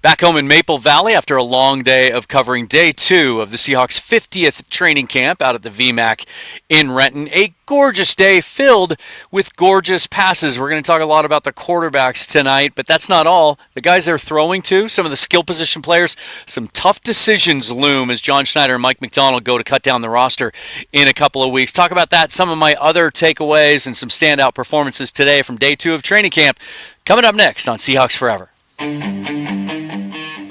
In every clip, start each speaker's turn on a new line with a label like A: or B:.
A: Back home in Maple Valley after a long day of covering day 2 of the Seahawks' 50th training camp out at the VMAC in Renton. A gorgeous day filled with gorgeous passes. We're going to talk a lot about the quarterbacks tonight, but that's not all. The guys they're throwing to, some of the skill position players, some tough decisions loom as John Schneider and Mike McDonald go to cut down the roster in a couple of weeks. Talk about that, some of my other takeaways, and some standout performances today from day 2 of training camp. Coming up next on Seahawks Forever.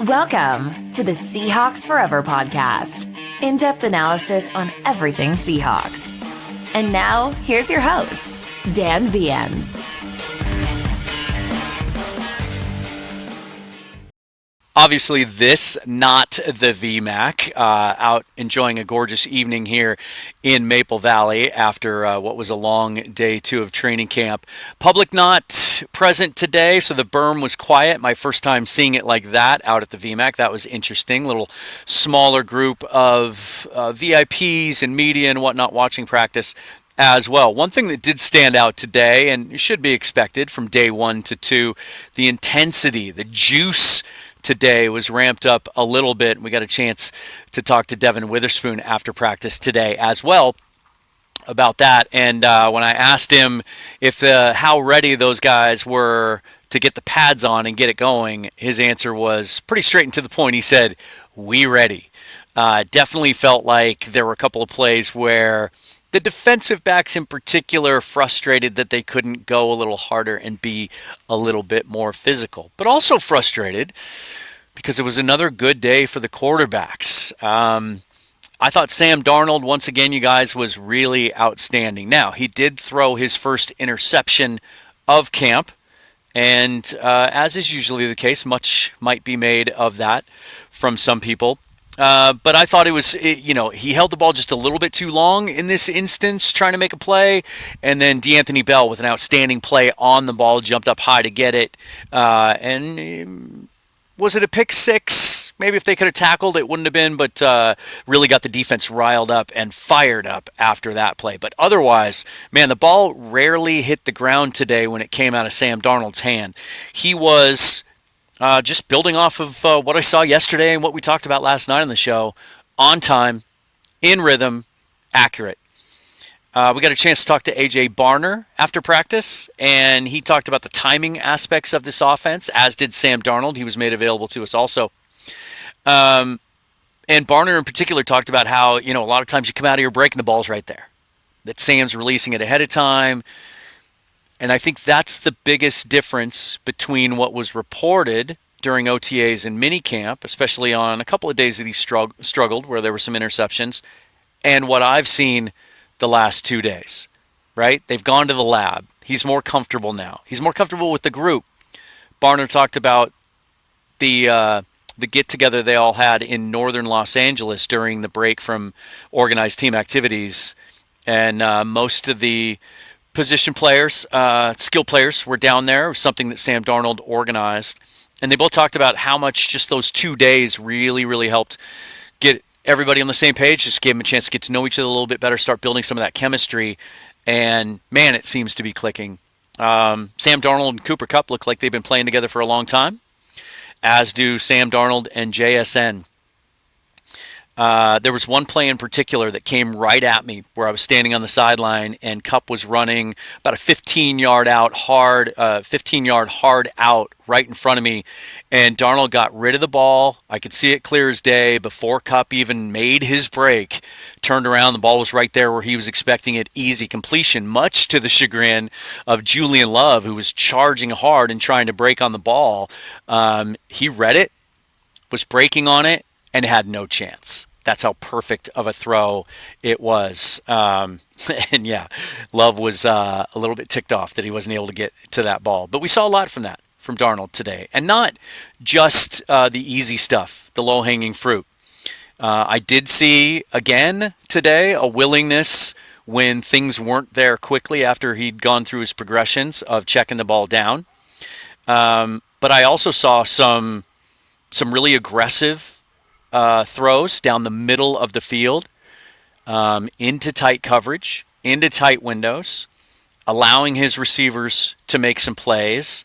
B: Welcome to the Seahawks Forever podcast. In-depth analysis on everything Seahawks. And now, here's your host, Dan Viens.
A: Obviously, this, not the VMAC. Out enjoying a gorgeous evening here in Maple Valley after what was a long day 2 of training camp. Public not present today, so the berm was quiet. My first time seeing it like that out at the VMAC. That was interesting. Little smaller group of VIPs and media and whatnot watching practice as well. One thing that did stand out today, and should be expected from day 1 to 2, the intensity, the juice today was ramped up a little bit. We got a chance to talk to Devin Witherspoon after practice today as well about that. And when I asked him if how ready those guys were to get the pads on and get it going, his answer was pretty straight and to the point. He said, "We ready." Definitely felt like there were a couple of plays where the defensive backs in particular frustrated that they couldn't go a little harder and be a little bit more physical, but also frustrated because it was another good day for the quarterbacks. I thought Sam Darnold, once again, you guys, was really outstanding. Now, he did throw his first interception of camp, and as is usually the case, much might be made of that from some people. But I thought he held the ball just a little bit too long in this instance, trying to make a play. And then D'Anthony Bell with an outstanding play on the ball, jumped up high to get it. And was it a pick six? Maybe if they could have tackled, it wouldn't have been, but really got the defense riled up and fired up after that play. But otherwise, man, the ball rarely hit the ground today when it came out of Sam Darnold's hand. He was just building off of what I saw yesterday and what we talked about last night on the show, on time, in rhythm, accurate. We got a chance to talk to A.J. Barner after practice, and he talked about the timing aspects of this offense, as did Sam Darnold. He was made available to us also. And Barner in particular talked about how, a lot of times you come out of your break and the ball's right there, that Sam's releasing it ahead of time. And I think that's the biggest difference between what was reported during OTAs and minicamp, especially on a couple of days that he struggled, where there were some interceptions, and what I've seen the last 2 days, right? They've gone to the lab. He's more comfortable now. He's more comfortable with the group. Barner talked about the get-together they all had in northern Los Angeles during the break from organized team activities, and most of the position players, skill players were down there. It was something that Sam Darnold organized. And they both talked about how much just those 2 days really, really helped get everybody on the same page, just gave them a chance to get to know each other a little bit better, start building some of that chemistry. And, man, it seems to be clicking. Sam Darnold and Cooper Kupp look like they've been playing together for a long time, as do Sam Darnold and JSN. There was one play in particular that came right at me where I was standing on the sideline and Kupp was running about a 15-yard hard out right in front of me, and Darnold got rid of the ball. I could see it clear as day before Kupp even made his break. Turned around, the ball was right there where he was expecting it. Easy completion, much to the chagrin of Julian Love, who was charging hard and trying to break on the ball. He read it, was breaking on it, and had no chance. That's how perfect of a throw it was. And yeah, Love was a little bit ticked off that he wasn't able to get to that ball. But we saw a lot from that from Darnold today. And not just the easy stuff, the low-hanging fruit. I did see, again, today, a willingness when things weren't there quickly after he'd gone through his progressions of checking the ball down. But I also saw some really aggressive throws down the middle of the field, into tight coverage, into tight windows, allowing his receivers to make some plays.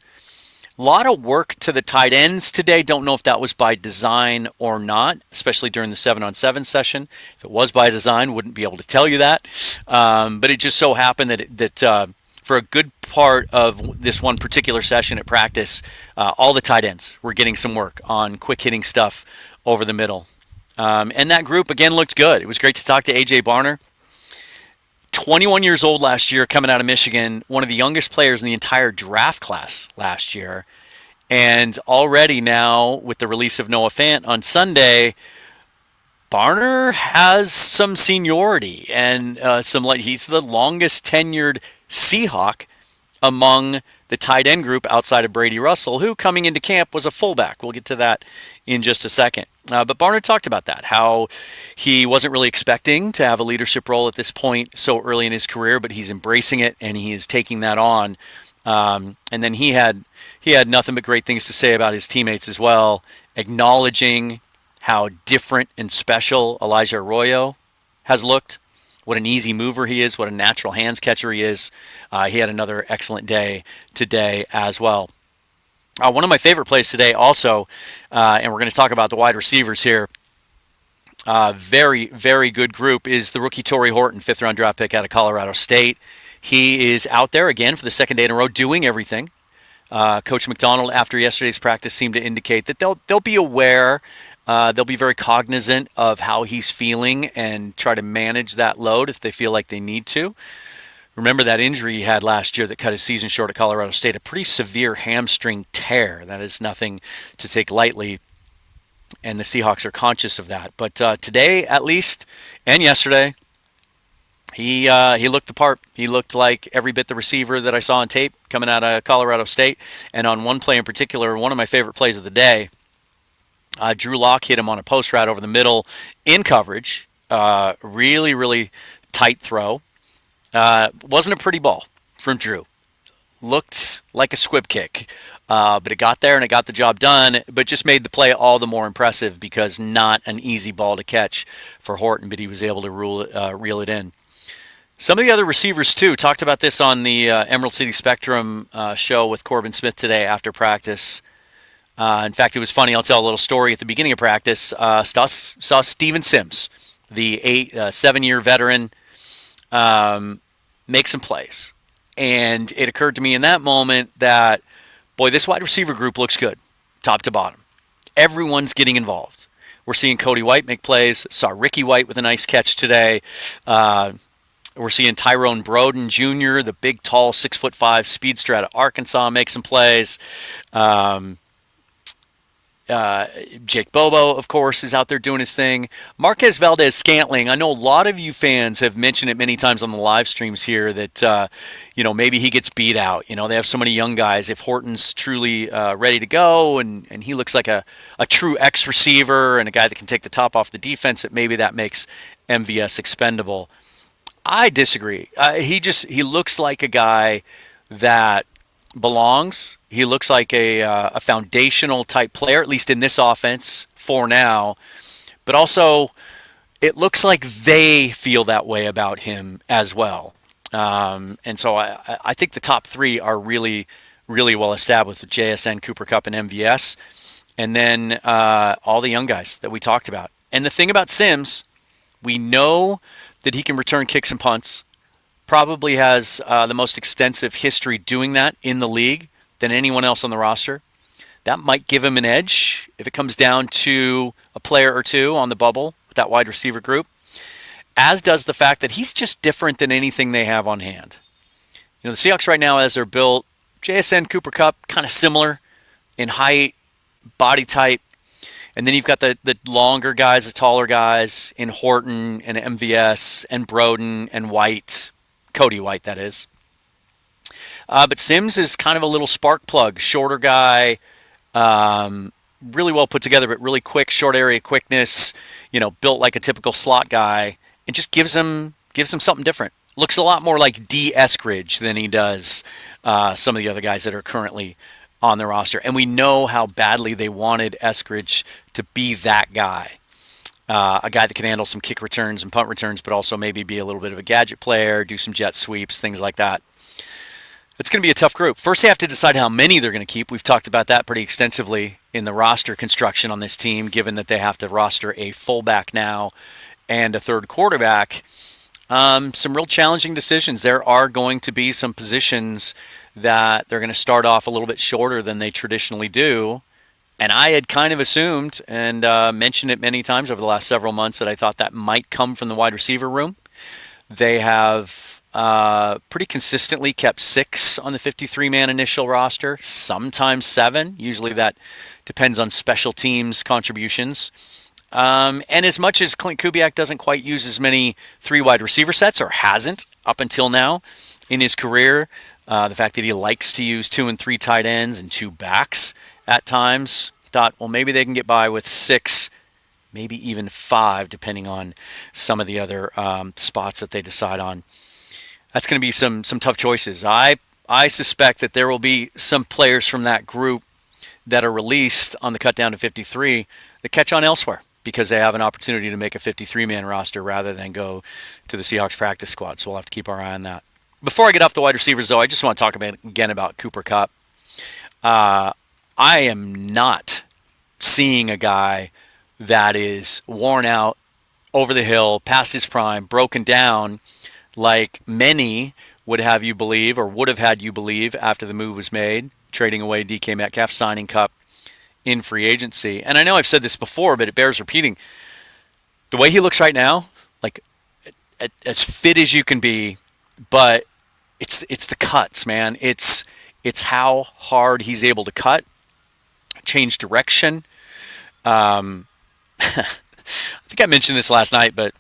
A: A lot of work to the tight ends today. Don't know if that was by design or not, especially during the 7-on-7 session. If it was by design, wouldn't be able to tell you that. But it just so happened that for a good part of this one particular session at practice, all the tight ends were getting some work on quick hitting stuff over the middle. And that group, again, looked good. It was great to talk to A.J. Barner. 21 years old last year, coming out of Michigan, one of the youngest players in the entire draft class last year. And already now, with the release of Noah Fant on Sunday, Barner has some seniority and he's the longest tenured Seahawk among the tight end group outside of Brady Russell, who coming into camp was a fullback. We'll get to that in just a second. But Barner talked about that, how he wasn't really expecting to have a leadership role at this point so early in his career, but he's embracing it and he is taking that on. And then he had nothing but great things to say about his teammates as well, acknowledging how different and special Elijah Arroyo has looked, what an easy mover he is, what a natural hands catcher he is. He had another excellent day today as well. One of my favorite plays today also, and we're going to talk about the wide receivers here, very, very good group, is the rookie Torrey Horton, 5th-round draft pick out of Colorado State. He is out there again for the second day in a row doing everything. Coach McDonald, after yesterday's practice, seemed to indicate that they'll be aware, they'll be very cognizant of how he's feeling and try to manage that load if they feel like they need to. Remember that injury he had last year that cut his season short at Colorado State, a pretty severe hamstring tear. That is nothing to take lightly, and the Seahawks are conscious of that. But today, at least, and yesterday, he looked the part. He looked like every bit the receiver that I saw on tape coming out of Colorado State. And on one play in particular, one of my favorite plays of the day, Drew Lock hit him on a post route over the middle in coverage. Really, really tight throw. Wasn't a pretty ball from Drew. Looked like a squib kick, but it got there and it got the job done, but just made the play all the more impressive because not an easy ball to catch for Horton, but he was able to reel it in. Some of the other receivers, too, talked about this on the Emerald City Spectrum show with Corbin Smith today after practice. In fact, it was funny. I'll tell a little story. At the beginning of practice, saw Steven Sims, the 7-year veteran, make some plays. And it occurred to me in that moment that, boy, this wide receiver group looks good, top to bottom. Everyone's getting involved. We're seeing Cody White make plays. Saw Ricky White with a nice catch today. We're seeing Tyrone Broden Jr., the big, tall, 6'5" speedster out of Arkansas, make some plays. Jake Bobo, of course, is out there doing his thing. Marquez Valdez-Scantling, I know a lot of you fans have mentioned it many times on the live streams here that, maybe he gets beat out. They have so many young guys. If Horton's truly ready to go and he looks like a true X receiver and a guy that can take the top off the defense, that maybe that makes MVS expendable. I disagree. He looks like a guy that belongs. He looks like a foundational type player, at least in this offense for now. But also, it looks like they feel that way about him as well. And so I think the top three are really, really well established with JSN, Cooper Kupp, and MVS. And then all the young guys that we talked about. And the thing about Sims, we know that he can return kicks and punts. Probably has the most extensive history doing that in the league than anyone else on the roster. That might give him an edge if it comes down to a player or two on the bubble with that wide receiver group, as does the fact that he's just different than anything they have on hand. The Seahawks right now, as they're built, JSN, Cooper Kupp, kind of similar in height, body type. And then you've got the longer guys, the taller guys in Horton and MVS and Broden and White. Cody White, that is. But Sims is kind of a little spark plug, shorter guy, really well put together, but really quick, short area quickness, built like a typical slot guy, and just gives him something different. Looks a lot more like D. Eskridge than he does some of the other guys that are currently on the roster. And we know how badly they wanted Eskridge to be that guy. A guy that can handle some kick returns and punt returns, but also maybe be a little bit of a gadget player, do some jet sweeps, things like that. It's going to be a tough group. First, they have to decide how many they're going to keep. We've talked about that pretty extensively in the roster construction on this team, given that they have to roster a fullback now and a third quarterback. Some real challenging decisions. There are going to be some positions that they're going to start off a little bit shorter than they traditionally do. And I had kind of assumed and mentioned it many times over the last several months that I thought that might come from the wide receiver room. They have pretty consistently kept 6 on the 53-man initial roster, sometimes 7. Usually that depends on special teams contributions. And as much as Clint Kubiak doesn't quite use as many 3 wide receiver sets, or hasn't up until now in his career, the fact that he likes to use 2 and 3 tight ends and 2 backs at times, thought, well, maybe they can get by with 6, maybe even 5, depending on some of the other spots that they decide on. That's going to be some tough choices. I suspect that there will be some players from that group that are released on the cut down to 53 that catch on elsewhere because they have an opportunity to make a 53-man roster rather than go to the Seahawks practice squad. So we'll have to keep our eye on that. Before I get off the wide receivers, though, I just want to talk again about Cooper Kupp. I am not seeing a guy that is worn out, over the hill, past his prime, broken down, like many would have you believe, or would have had you believe after the move was made, trading away DK Metcalf, signing Kupp in free agency. And I know I've said this before, but it bears repeating. The way he looks right now, like as fit as you can be, but it's the cuts, man. It's how hard he's able to cut, change direction. I think I mentioned this last night, but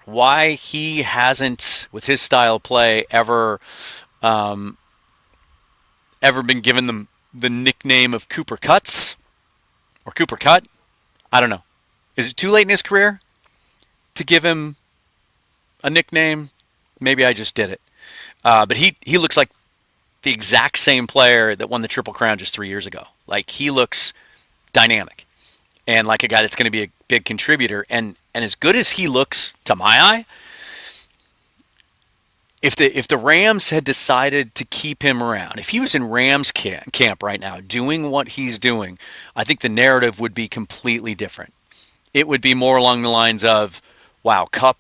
A: why he hasn't, with his style of play, ever been given the nickname of Cooper Cuts or Cooper Cut, I don't know. Is it too late in his career to give him a nickname? Maybe I just did it. But he looks like the exact same player that won the Triple Crown just 3 years ago. Like, he looks dynamic and like a guy that's going to be a big contributor. And as good as he looks to my eye, if the Rams had decided to keep him around, if he was in Rams camp right now doing what he's doing, I think the narrative would be completely different. It would be more along the lines of, wow, Kupp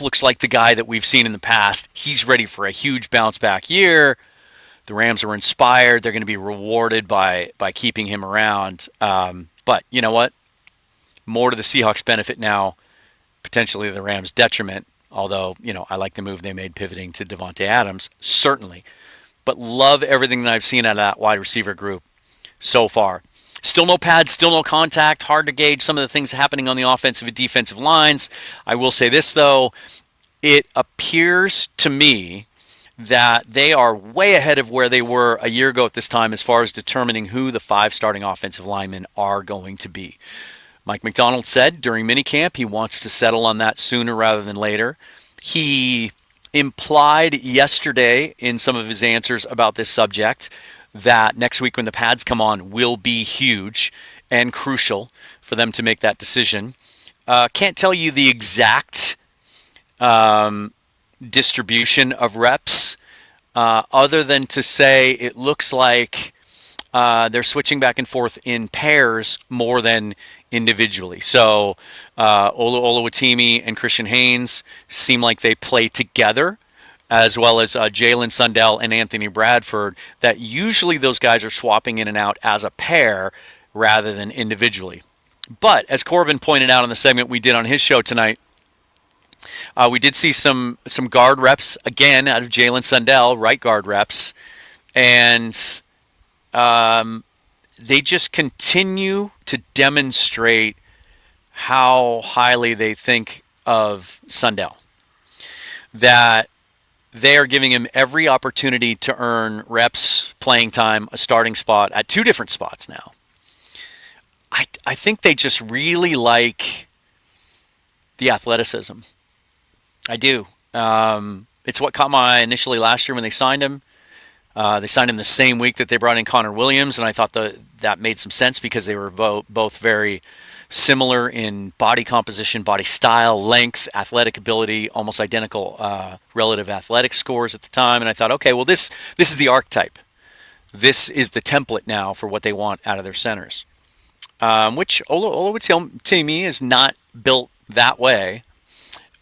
A: looks like the guy that we've seen in the past. He's ready for a huge bounce back year. The Rams are inspired. They're going to be rewarded by keeping him around. But you know what? More to the Seahawks' benefit now, potentially the Rams' detriment. Although, I like the move they made pivoting to Devontae Adams, certainly. But love everything that I've seen out of that wide receiver group so far. Still no pads, still no contact. Hard to gauge some of the things happening on the offensive and defensive lines. I will say this, though. It appears to me that they are way ahead of where they were a year ago at this time as far as determining who the 5 starting offensive linemen are going to be. Mike McDonald said during minicamp he wants to settle on that sooner rather than later. He implied yesterday in some of his answers about this subject that next week when the pads come on will be huge and crucial for them to make that decision. Can't tell you the exact distribution of reps other than to say it looks like they're switching back and forth in pairs more than individually. So Ola Oluwatimi and Christian Haynes seem like they play together, as well as Jalen Sundell and Anthony Bradford, that usually those guys are swapping in and out as a pair rather than individually. But as Corbin pointed out in the segment we did on his show tonight, we did see some guard reps again out of Jalen Sundell, right guard reps, and they just continue to demonstrate how highly they think of Sundell. That they are giving him every opportunity to earn reps, playing time, a starting spot at 2 different spots now. I think they just really like the athleticism. I do. It's what caught my eye initially last year when they signed him. They signed him the same week that they brought in Connor Williams, and I thought that made some sense because they were both very similar in body composition, body style, length, athletic ability, almost identical relative athletic scores at the time. And I thought, okay, well, this is the archetype. This is the template now for what they want out of their centers, which Ola would tell me is not built that way.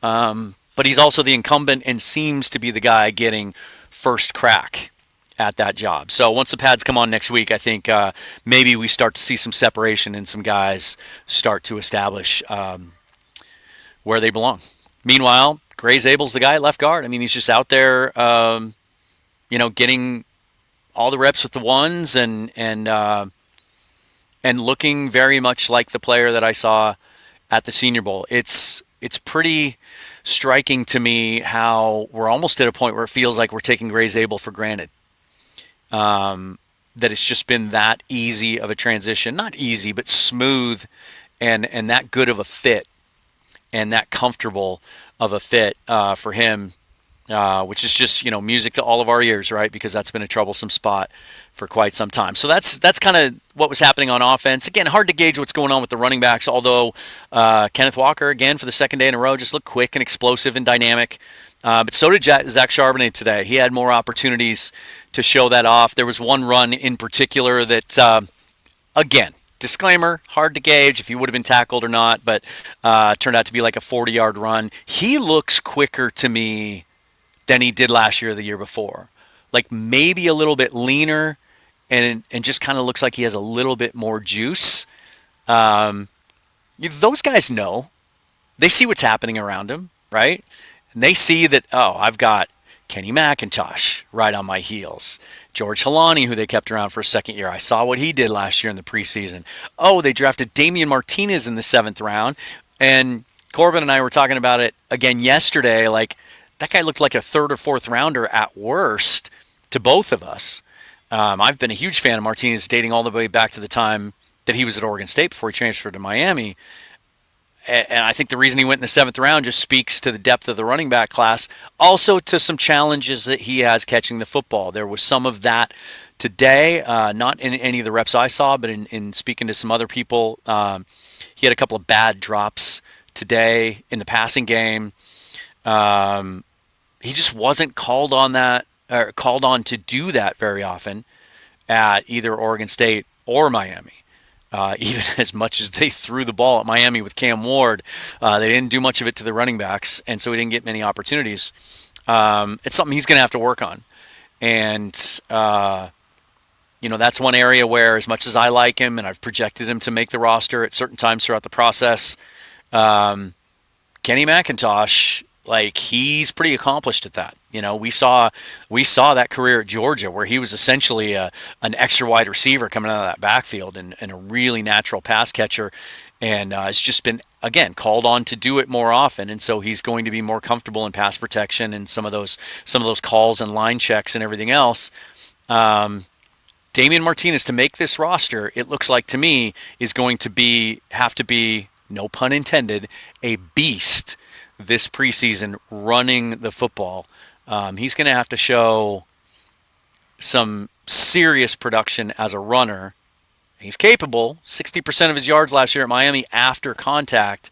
A: But he's also the incumbent and seems to be the guy getting first crack at that job. So once the pads come on next week, I think maybe we start to see some separation and some guys start to establish where they belong. Meanwhile, Gray Zabel's the guy at left guard. I mean, he's just out there, getting all the reps with the ones and looking very much like the player that I saw at the Senior Bowl. It's pretty striking to me how we're almost at a point where it feels like we're taking Gray Zabel for granted. That it's just been that easy of a transition. Not easy, but smooth and that good of a fit and that comfortable of a fit for him, which is just, music to all of our ears, right? Because that's been a troublesome spot for quite some time. So that's kind of what was happening on offense. Again, hard to gauge what's going on with the running backs, although Kenneth Walker, again, for the second day in a row, just looked quick and explosive and dynamic. But so did Zach Charbonnet today. He had more opportunities to show that off. There was one run in particular that, again, disclaimer, hard to gauge if he would have been tackled or not, but turned out to be like a 40-yard run. He looks quicker to me than he did last year or the year before. Like maybe a little bit leaner and just kind of looks like he has a little bit more juice. Those guys know. They see what's happening around him, right? And they see that, I've got Kenny McIntosh right on my heels. George Halani, who they kept around for a second year. I saw what he did last year in the preseason. Oh, they drafted Damian Martinez in the 7th round. And Corbin and I were talking about it again yesterday. Like, that guy looked like a 3rd or 4th rounder at worst to both of us. I've been a huge fan of Martinez dating all the way back to the time that he was at Oregon State before he transferred to Miami. And I think the reason he went in the 7th round just speaks to the depth of the running back class. Also to some challenges that he has catching the football. There was some of that today, not in any of the reps I saw, but in speaking to some other people. He had a couple of bad drops today in the passing game. He just wasn't called on to do that very often at either Oregon State or Miami. Even as much as they threw the ball at Miami with Cam Ward, they didn't do much of it to the running backs, and so he didn't get many opportunities. It's something he's going to have to work on. And, that's one area where, as much as I like him and I've projected him to make the roster at certain times throughout the process, Kenny McIntosh, he's pretty accomplished at that. We saw that career at Georgia where he was essentially an extra wide receiver coming out of that backfield and a really natural pass catcher, and it's just been, again, called on to do it more often, and so he's going to be more comfortable in pass protection and some of those calls and line checks and everything else. Damian Martinez, to make this roster, it looks like to me, is going to have to be, no pun intended, a beast this preseason running the football. He's going to have to show some serious production as a runner. He's capable. 60% of his yards last year at Miami after contact,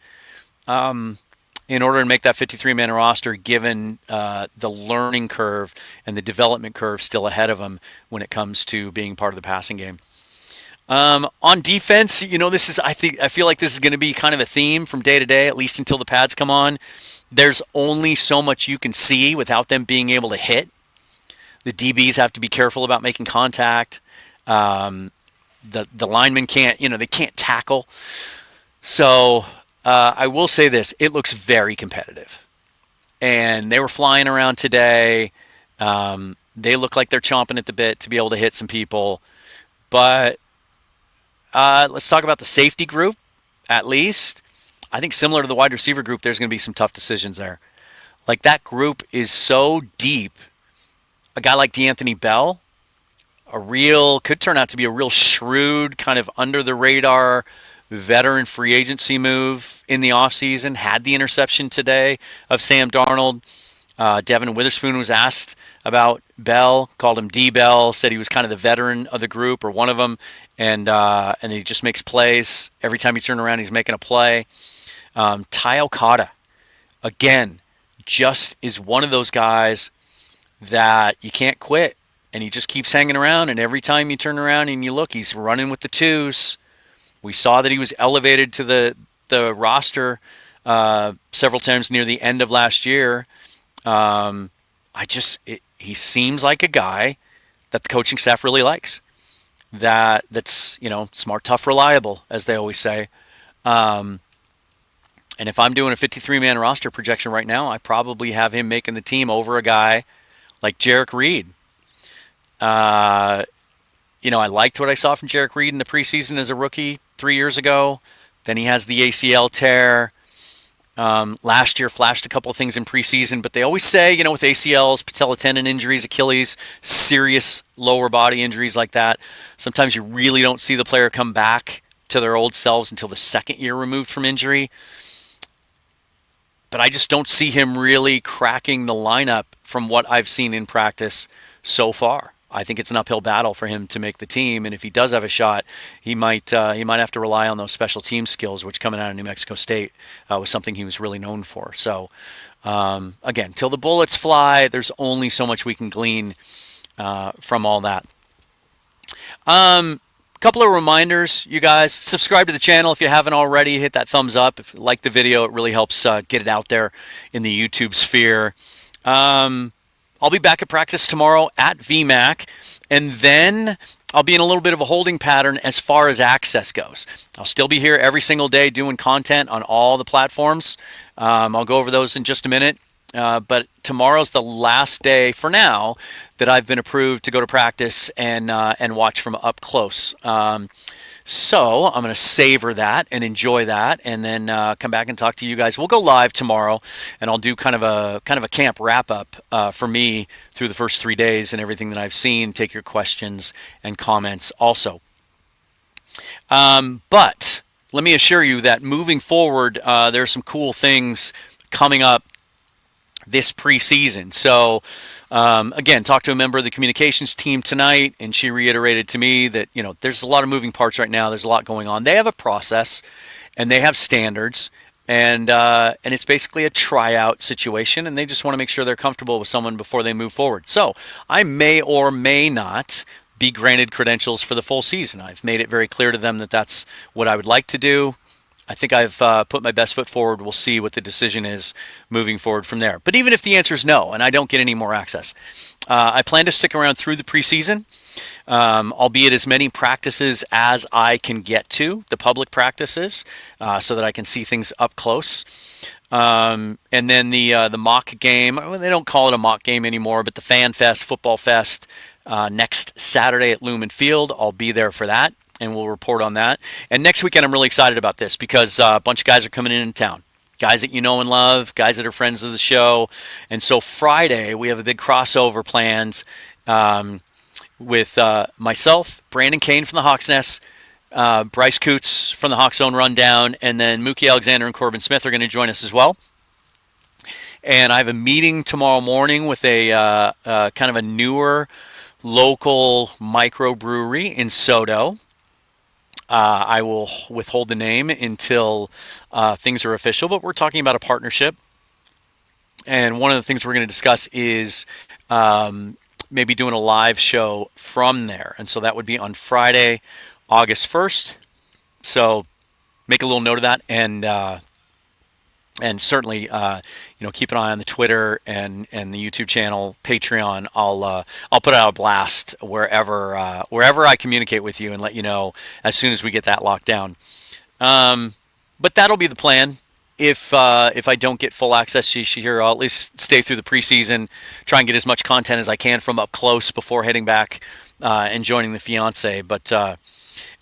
A: in order to make that 53-man roster, given the learning curve and the development curve still ahead of him when it comes to being part of the passing game. On defense, I feel like this is going to be kind of a theme from day to day, at least until the pads come on. There's only so much you can see without them being able to hit. The DBs have to be careful about making contact. The linemen can't tackle. So I will say this: it looks very competitive, and they were flying around today. They look like they're chomping at the bit to be able to hit some people, but. Let's talk about the safety group, at least. I think similar to the wide receiver group, there's going to be some tough decisions there. That group is so deep. A guy like D'Anthony Bell, could turn out to be a real shrewd, kind of under-the-radar veteran free agency move in the offseason. Had the interception today of Sam Darnold. Devin Witherspoon was asked about Bell, called him D Bell, said he was kind of the veteran of the group or one of them, and he just makes plays. Every time you turn around, he's making a play. Ty Okada, again, just is one of those guys that you can't quit, and he just keeps hanging around, and every time you turn around and you look, he's running with the twos. We saw that he was elevated to the roster several times near the end of last year. He seems like a guy that the coaching staff really likes. That's smart, tough, reliable, as they always say. And if I'm doing a 53-man roster projection right now, I probably have him making the team over a guy like Jarek Reed. I liked what I saw from Jarek Reed in the preseason as a rookie 3 years ago. Then he has the ACL tear. Last year flashed a couple of things in preseason, but they always say, with ACLs, patella tendon injuries, Achilles, serious lower body injuries like that, sometimes you really don't see the player come back to their old selves until the second year removed from injury. But I just don't see him really cracking the lineup from what I've seen in practice so far. I think it's an uphill battle for him to make the team, and if he does have a shot, he might have to rely on those special team skills, which coming out of New Mexico State was something he was really known for. So, again, till the bullets fly, there's only so much we can glean from all that. Couple of reminders, you guys. Subscribe to the channel if you haven't already. Hit that thumbs up. If you like the video, it really helps get it out there in the YouTube sphere. I'll be back at practice tomorrow at VMAC, and then I'll be in a little bit of a holding pattern as far as access goes. I'll still be here every single day doing content on all the platforms. I'll go over those in just a minute. But tomorrow's the last day for now that I've been approved to go to practice and watch from up close. So I'm going to savor that and enjoy that, and then come back and talk to you guys. We'll go live tomorrow, and I'll do kind of a camp wrap up for me through the first 3 days and everything that I've seen. Take your questions and comments also. But let me assure you that moving forward, there are some cool things coming up this preseason. So, again, talked to a member of the communications team tonight, and she reiterated to me that, there's a lot of moving parts right now. There's a lot going on. They have a process, and they have standards, and it's basically a tryout situation, and they just want to make sure they're comfortable with someone before they move forward. So I may or may not be granted credentials for the full season. I've made it very clear to them that that's what I would like to do. I think I've put my best foot forward. We'll see what the decision is moving forward from there. But even if the answer is no, and I don't get any more access, I plan to stick around through the preseason, albeit as many practices as I can get to, the public practices, so that I can see things up close. And then the mock game, they don't call it a mock game anymore, but the Fan Fest, Football Fest, next Saturday at Lumen Field. I'll be there for that, and we'll report on that. And next weekend, I'm really excited about this because a bunch of guys are coming in town. Guys that you know and love, guys that are friends of the show. And so Friday, we have a big crossover planned with myself, Brandon Kane from the Hawks Nest, Bryce Coots from the Hawks Zone Rundown, and then Mookie Alexander and Corbin Smith are going to join us as well. And I have a meeting tomorrow morning with a kind of a newer local microbrewery in Soto. I will withhold the name until things are official, but we're talking about a partnership. And one of the things we're going to discuss is maybe doing a live show from there. And so that would be on Friday, August 1st. So make a little note of that, and certainly keep an eye on the Twitter and the YouTube channel, Patreon. I'll put out a blast wherever I communicate with you and let you know as soon as we get that locked down. But that'll be the plan. If I don't get full access to Shihiro, I'll at least stay through the preseason, try and get as much content as I can from up close before heading back and joining the fiance. But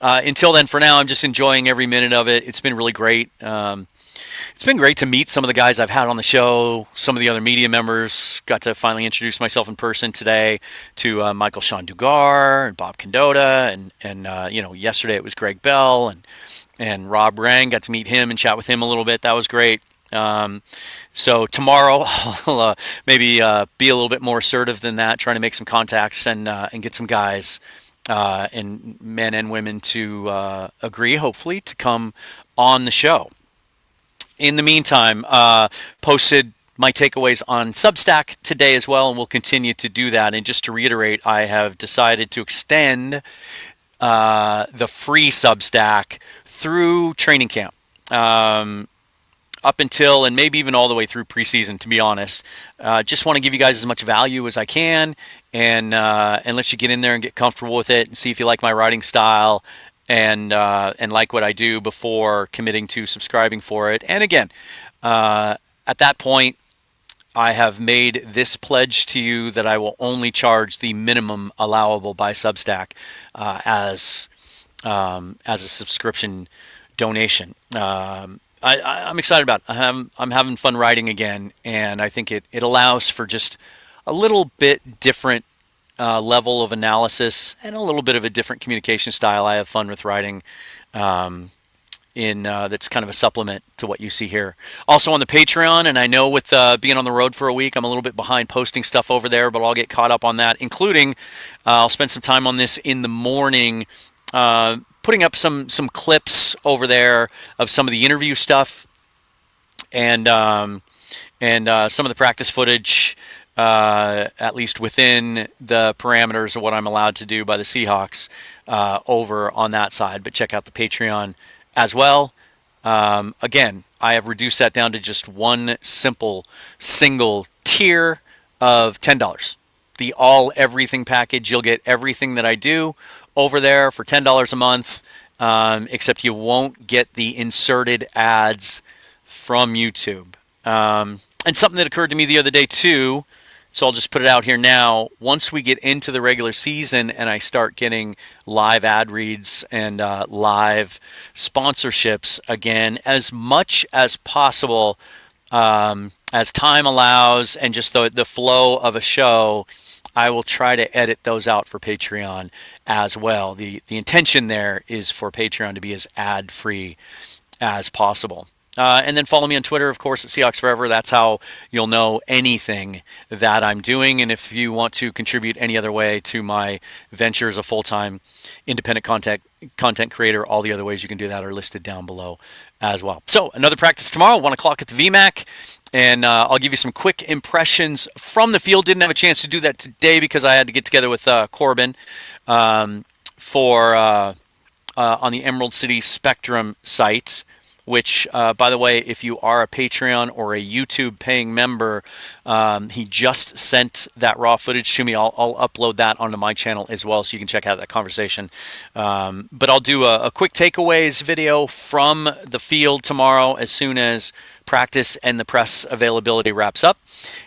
A: until then, for now, I'm just enjoying every minute of it. It's been really great. It's been great to meet some of the guys I've had on the show, some of the other media members. Got to finally introduce myself in person today to Michael Sean Dugar and Bob Condota, and yesterday it was Greg Bell and Rob Rang. Got to meet him and chat with him a little bit. That was great. So tomorrow I'll maybe be a little bit more assertive than that, trying to make some contacts and get some guys and men and women to agree, hopefully, to come on the show. In the meantime, posted my takeaways on Substack today as well, and we'll continue to do that. And just to reiterate, I have decided to extend the free Substack through training camp. Up until and maybe even all the way through preseason, to be honest. Just want to give you guys as much value as I can and let you get in there and get comfortable with it and see if you like my writing style and like what I do before committing to subscribing for it. And again, at that point, I have made this pledge to you that I will only charge the minimum allowable by Substack as a subscription donation. I'm excited about it. I'm having fun writing again, and I think it allows for just a little bit different level of analysis and a little bit of a different communication style. I have fun with writing that's kind of a supplement to what you see here. Also on the Patreon, and I know with being on the road for a week, I'm a little bit behind posting stuff over there, but I'll get caught up on that, including I'll spend some time on this in the morning, putting up some clips over there of some of the interview stuff and some of the practice footage, at least within the parameters of what I'm allowed to do by the Seahawks over on that side. But check out the Patreon as well. Again, I have reduced that down to just one simple single tier of $10. The all everything package. You'll get everything that I do over there for $10 a month, except you won't get the inserted ads from YouTube. And something that occurred to me the other day too, so I'll just put it out here now. Once we get into the regular season and I start getting live ad reads and live sponsorships again, as much as possible, as time allows and just the flow of a show, I will try to edit those out for Patreon as well. The intention there is for Patreon to be as ad-free as possible. And then follow me on Twitter, of course, at Seahawks Forever. That's how you'll know anything that I'm doing. And if you want to contribute any other way to my venture as a full-time independent content creator, all the other ways you can do that are listed down below as well. So another practice tomorrow, 1 o'clock at the VMAC. And I'll give you some quick impressions from the field. Didn't have a chance to do that today because I had to get together with Corbin for on the Emerald City Spectrum site, which, by the way, if you are a Patreon or a YouTube paying member, he just sent that raw footage to me. I'll upload that onto my channel as well, so you can check out that conversation. But I'll do a quick takeaways video from the field tomorrow as soon as practice and the press availability wraps up.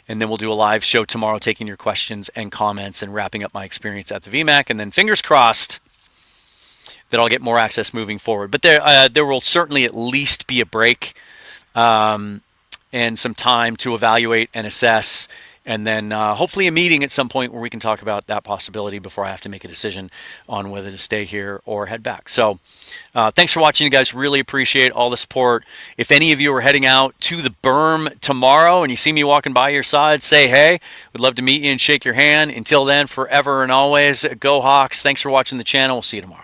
A: And then we'll do a live show tomorrow, taking your questions and comments and wrapping up my experience at the VMAC. And then fingers crossed that I'll get more access moving forward. But there will certainly at least be a break and some time to evaluate and assess, and then hopefully a meeting at some point where we can talk about that possibility before I have to make a decision on whether to stay here or head back. So thanks for watching, you guys. Really appreciate all the support. If any of you are heading out to the berm tomorrow and you see me walking by your side, say hey. We'd love to meet you and shake your hand. Until then, forever and always, go Hawks. Thanks for watching the channel. We'll see you tomorrow.